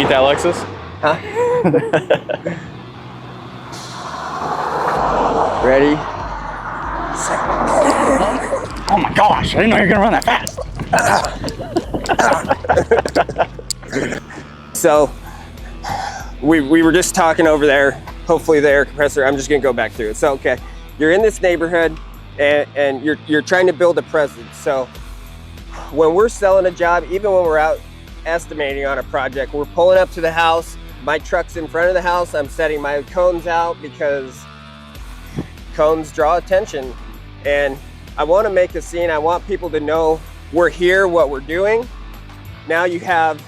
think that Lexus? Huh? Ready? Oh my gosh, I didn't know you were gonna run that fast. So we were just talking over there. Hopefully the air compressor, I'm just gonna go back through it. So, okay, you're in this neighborhood and you're trying to build a presence. So when we're selling a job, even when we're out estimating on a project, we're pulling up to the house, my truck's in front of the house, I'm setting my cones out because cones draw attention. And I wanna make a scene, I want people to know we're here, what we're doing. Now you have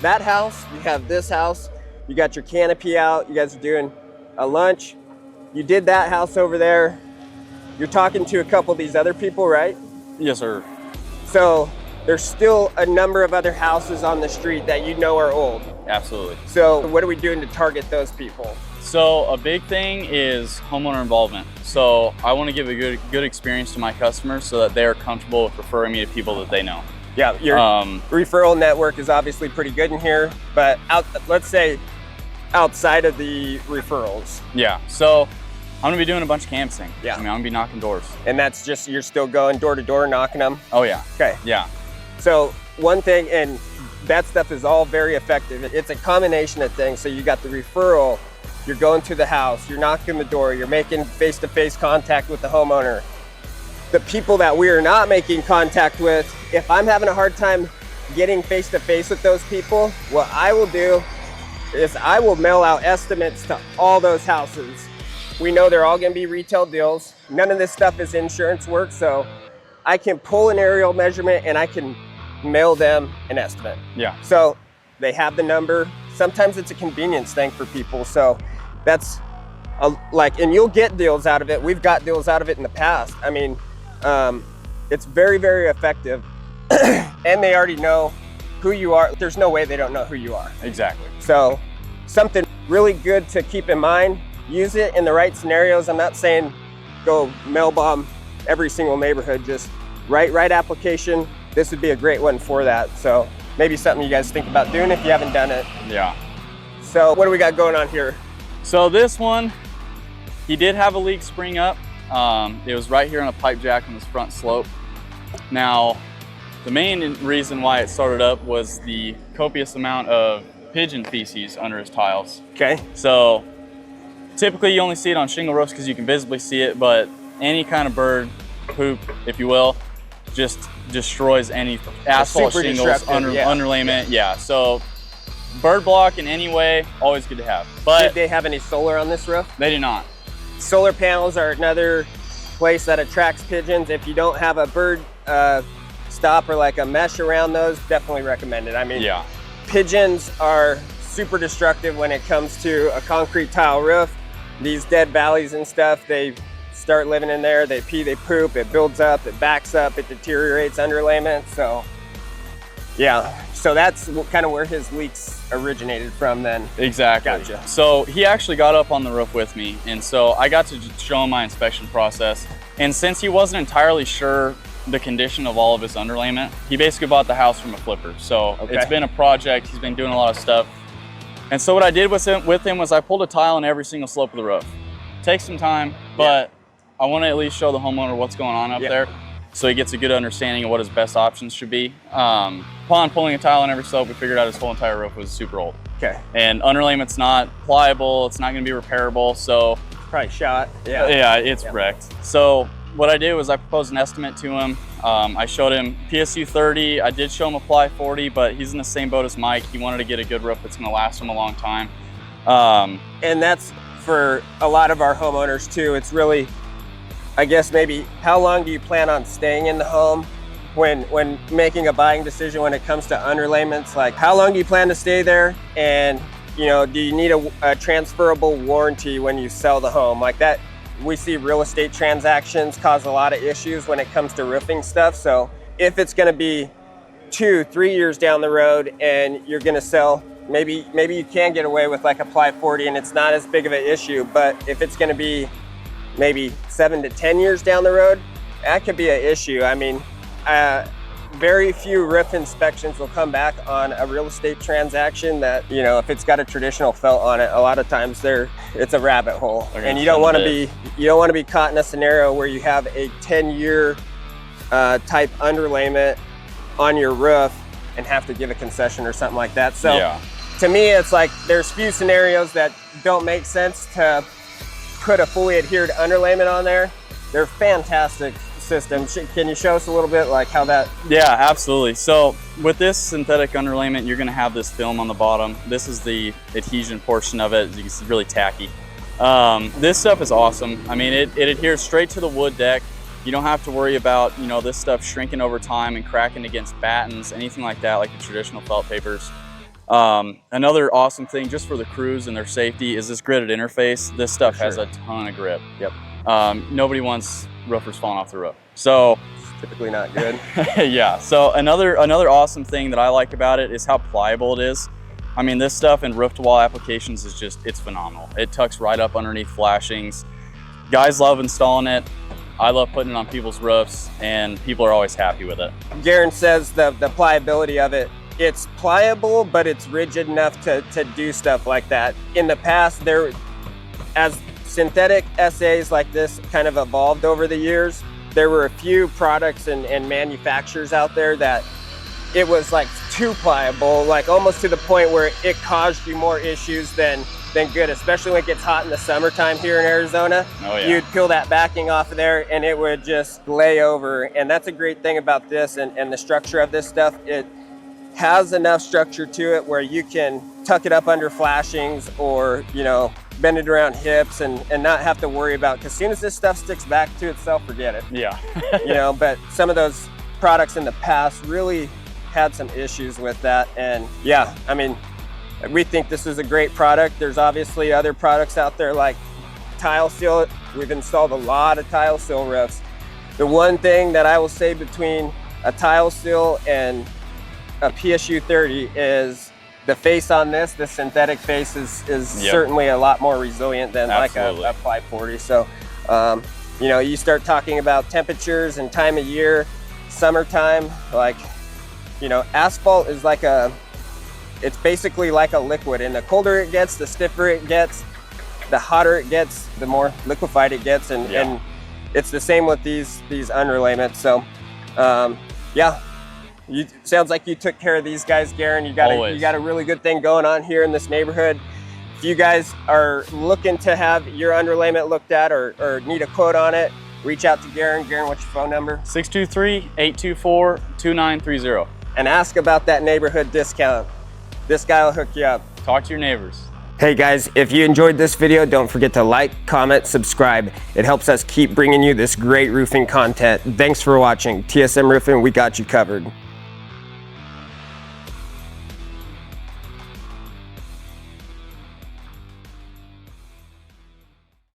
that house, you have this house, you got your canopy out, you guys are doing a lunch. You did that house over there. You're talking to a couple of these other people, right? Yes, sir. So there's still a number of other houses on the street that you know are old. Absolutely. So what are we doing to target those people? So a big thing is homeowner involvement. So I want to give a good experience to my customers so that they are comfortable with referring me to people that they know. Yeah, your referral network is obviously pretty good in here, but let's say outside of the referrals. Yeah, so I'm gonna be doing a bunch of canvassing. Yeah. I mean, I'm gonna be knocking doors. And that's just, you're still going door to door knocking them? Oh yeah. Okay. Yeah. So one thing, and that stuff is all very effective. It's a combination of things. So you got the referral, you're going to the house, you're knocking the door, you're making face-to-face contact with the homeowner. The people that we are not making contact with, if I'm having a hard time getting face-to-face with those people, what I will do is I will mail out estimates to all those houses. We know they're all gonna be retail deals. None of this stuff is insurance work, so I can pull an aerial measurement and I can mail them an estimate. Yeah. So they have the number. Sometimes it's a convenience thing for people. So that's and you'll get deals out of it. We've got deals out of it in the past. I mean, it's very, very effective. And they already know who you are. There's no way they don't know who you are. Exactly. So something really good to keep in mind, use it in the right scenarios. I'm not saying go mail bomb every single neighborhood, just right application. This would be a great one for that. So maybe something you guys think about doing if you haven't done it. Yeah. So what do we got going on here? So this one, he did have a leak spring up. It was right here on a pipe jack on this front slope. Now, the main reason why it started up was the copious amount of pigeon feces under his tiles. Okay. So typically you only see it on shingle roofs because you can visibly see it, but any kind of bird poop, if you will, just destroys any asphalt shingles, underlayment. Yeah. So bird block in any way, always good to have. But did they have any solar on this roof? They do not. Solar panels are another place that attracts pigeons. If you don't have a bird stop or like a mesh around those, definitely recommend it. I mean, yeah. Pigeons are super destructive when it comes to a concrete tile roof. These dead valleys and stuff, they start living in there, they pee, they poop, it builds up, it backs up, it deteriorates underlayment. So yeah, so that's kind of where his leaks originated from then. Exactly. Gotcha. So he actually got up on the roof with me, and so I got to show him my inspection process. And since he wasn't entirely sure the condition of all of his underlayment, he basically bought the house from a flipper. So It's been a project, he's been doing a lot of stuff. And so what I did with him was I pulled a tile in every single slope of the roof. Takes some time, but I want to at least show the homeowner what's going on up there, so he gets a good understanding of what his best options should be. Upon pulling a tile in every slope, we figured out his whole entire roof was super old. Okay. And underlayment's not pliable, it's not going to be repairable, so probably shot. Yeah, it's wrecked. So what I did was I proposed an estimate to him. I showed him PSU 30. I did show him apply 40, but he's in the same boat as Mike. He wanted to get a good roof that's going to last him a long time. And that's for a lot of our homeowners too. It's really, I guess, maybe how long do you plan on staying in the home when making a buying decision when it comes to underlayments? Like, how long do you plan to stay there? And, you know, do you need a transferable warranty when you sell the home? Like that, we see real estate transactions cause a lot of issues when it comes to roofing stuff. So if it's going to be 2-3 years down the road and you're going to sell, maybe you can get away with like apply 40 and it's not as big of an issue. But if it's going to be maybe 7 to 10 years down the road, that could be an issue. I mean, very few roof inspections will come back on a real estate transaction that, you know, if it's got a traditional felt on it, a lot of times it's a rabbit hole. And you don't want to be caught in a scenario where you have a 10-year type underlayment on your roof and have to give a concession or something like that. So yeah. To me, it's like there's few scenarios that don't make sense to put a fully adhered underlayment on there. They're fantastic systems. Can you show us a little bit like how that? Yeah, absolutely. So with this synthetic underlayment, you're going to have this film on the bottom. This is the adhesion portion of it. As you can see, really tacky. This stuff is awesome. I mean, it adheres straight to the wood deck. You don't have to worry about, you know, this stuff shrinking over time and cracking against battens, anything like that, like the traditional felt papers. Another awesome thing just for the crews and their safety is this gridded interface. This stuff has a ton of grip. Yep. Nobody wants roofers falling off the roof. So it's typically not good. Yeah. So another awesome thing that I like about it is how pliable it is. I mean, this stuff in roof to wall applications is just, it's phenomenal. It tucks right up underneath flashings. Guys love installing it. I love putting it on people's roofs, and people are always happy with it. Garen says the pliability of it, it's pliable, but it's rigid enough to do stuff like that. In the past, as synthetic SAs like this kind of evolved over the years, there were a few products and manufacturers out there that it was like too pliable, like almost to the point where it caused you more issues than good, especially when it gets hot in the summertime here in Arizona. Oh, yeah. You'd peel that backing off of there and it would just lay over. And that's a great thing about this and the structure of this stuff. It has enough structure to it where you can tuck it up under flashings or, you know, bend it around hips and not have to worry about, because as soon as this stuff sticks back to itself, forget it. Yeah. You know, but some of those products in the past really had some issues with that. And yeah, I mean, we think this is a great product. There's obviously other products out there like tile seal. We've installed a lot of tile seal roofs. The one thing that I will say between a tile seal and a PSU 30 is the face on this, the synthetic face is certainly a lot more resilient than Absolutely. Like a 540. So, you know, you start talking about temperatures and time of year, summertime, like, you know, asphalt is like it's basically like a liquid, and the colder it gets, the stiffer it gets, the hotter it gets, the more liquefied it gets, and it's the same with these underlayments. So, yeah. Sounds like you took care of these guys, Garen. You got a really good thing going on here in this neighborhood. If you guys are looking to have your underlayment looked at or need a quote on it, reach out to Garen. Garen, what's your phone number? 623-824-2930. And ask about that neighborhood discount. This guy will hook you up. Talk to your neighbors. Hey guys, if you enjoyed this video, don't forget to like, comment, subscribe. It helps us keep bringing you this great roofing content. Thanks for watching. TSM Roofing, we got you covered.